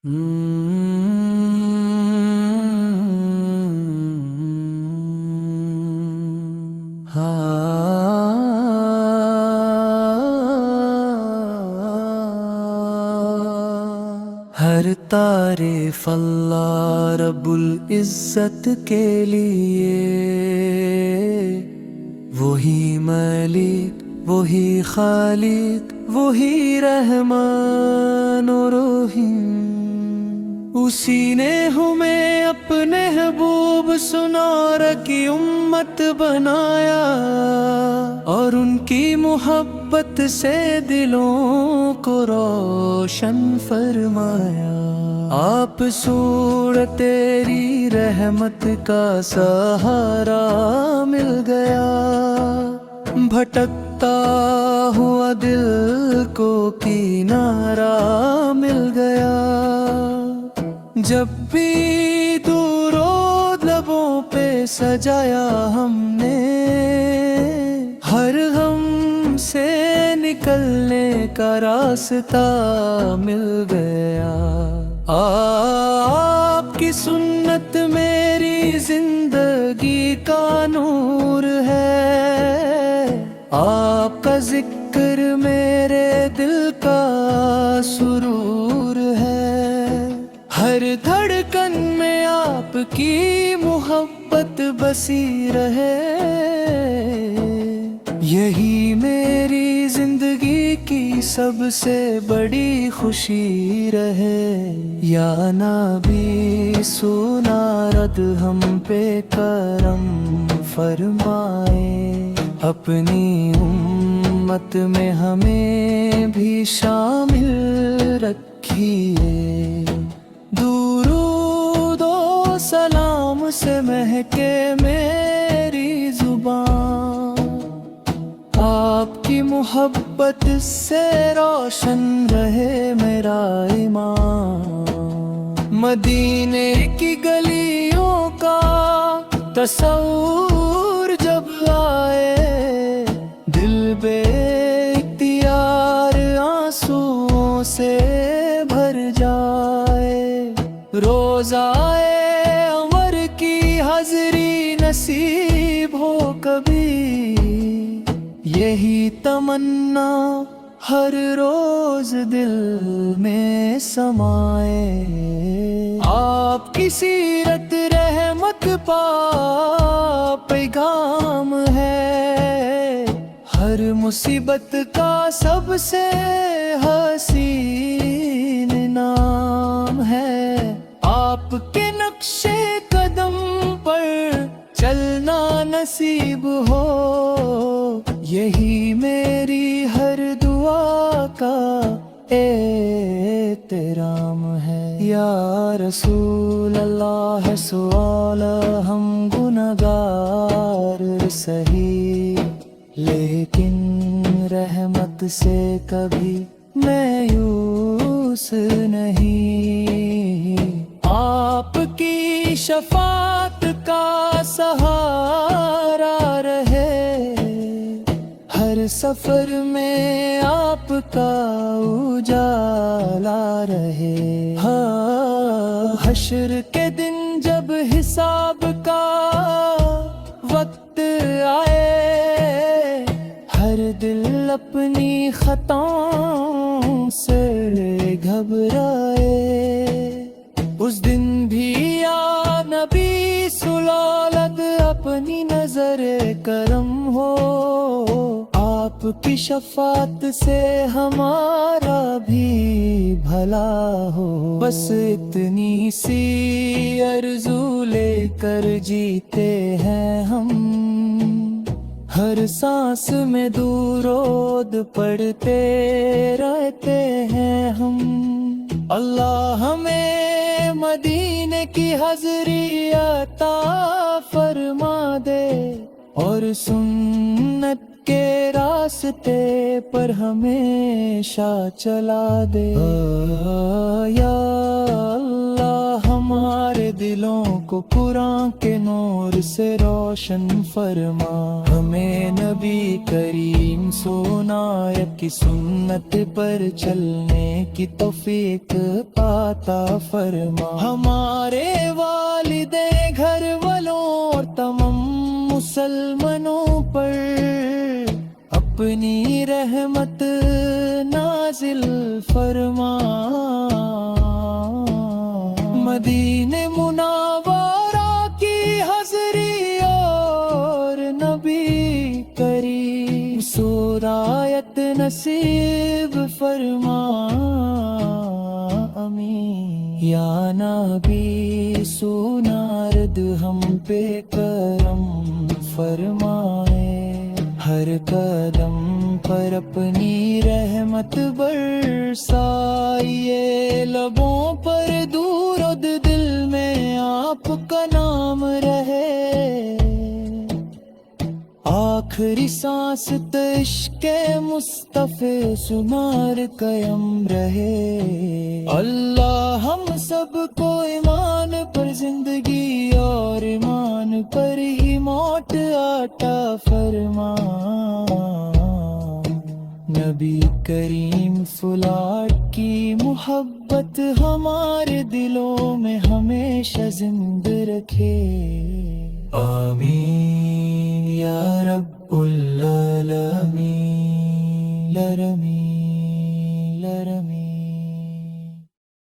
ہر تعریف اللہ رب العزت کے لیے، وہی مالک وہی خالق وہی رحمان و رحیم۔ اسی نے ہمیں اپنے محبوب سنار کی امت بنایا، اور ان کی محبت سے دلوں کو روشن فرمایا۔ آپ سوڑ تیری رحمت کا سہارا مل گیا، بھٹکتا ہوا دل کو کنارہ مل گیا۔ جب بھی درود لبوں پہ سجایا ہم نے، ہر غم سے نکلنے کا راستہ مل گیا۔ آپ کی سنت میری زندگی کا نور ہے، آپ کا ذکر میرے دل کا سرور ہے۔ ہر دھڑکن میں آپ کی محبت بسی رہے، یہی میری زندگی کی سب سے بڑی خوشی رہے۔ یا نبی سنا رد ہم پہ کرم فرمائے، اپنی امت میں ہمیں بھی شامل رکھیے۔ درود و سلام سے مہکے میری زبان، آپ کی محبت سے روشن رہے میرا ایمان۔ مدینے کی گلیوں کا تصور جب آئے، دل بے اختیار آنسوؤں سے بھر جائے۔ روضائے انور کی حاضری نصیب ہو کبھی، یہی تمنا ہر روز دل میں سمائے۔ آپ کی سیرت رحمت پا پیغام ہے، ہر مصیبت کا سب سے حسین نام ہے۔ آپ کے نقش قدم پر چلنا نصیب ہو، یہی میری ہر دعا کا احترام ہے۔ یا رسول اللہ سوال ہم گنہگار سہی، لیکن رحمت سے کبھی مایوس نہیں۔ آپ کی شفاعت کا سہارا رہے، ہر سفر میں آپ کا اجالا رہے۔ حشر کے دن جب حساب کا وقت آئے، ہر دل اپنی خطاؤں سے گھبرائے۔ اس دن بھی یا نبی سلالت اپنی نظر کرم ہو، آپ کی شفاعت سے ہمارا بھی بھلا ہو۔ بس اتنی سی آرزو لے کر جیتے ہیں ہم، ہر سانس میں درود پڑھتے رہتے ہیں ہم۔ اللہ ہمیں مدینے کی حاضری عطا فرما دے، اور سنت کے راستے پر ہمیشہ چلا دے۔ یا اللہ ہمارے دلوں کو قرآن کے نور سے روشن فرما، ہمیں نبی کریم سنائے کی سنت پر چلنے کی توفیق عطا فرما، ہمارے والدین، گھر والوں اور تمام مسلمانوں پر اپنی رحمت نازل فرما، مدینہ منورہ کی حضری اور نبی کریم سرایت نصیب فرما، آمین۔ یا نبی سنارد ہم پہ کرم فرمائے، ہر قدم پر اپنی رحمت برسائیے، لبوں پر درود دل میں آپ کا نام رہے، آخری سانس عشق مصطفیٰ سنار قیم رہے، اللہ ہم سب کو ایمان پر زندگی اور ایمان پر ہی موت عطا فرما، نبی کریم فلاٹ کی محبت ہمارے دلوں میں ہمیشہ زندہ رکھے، آمین یا رب العالمین۔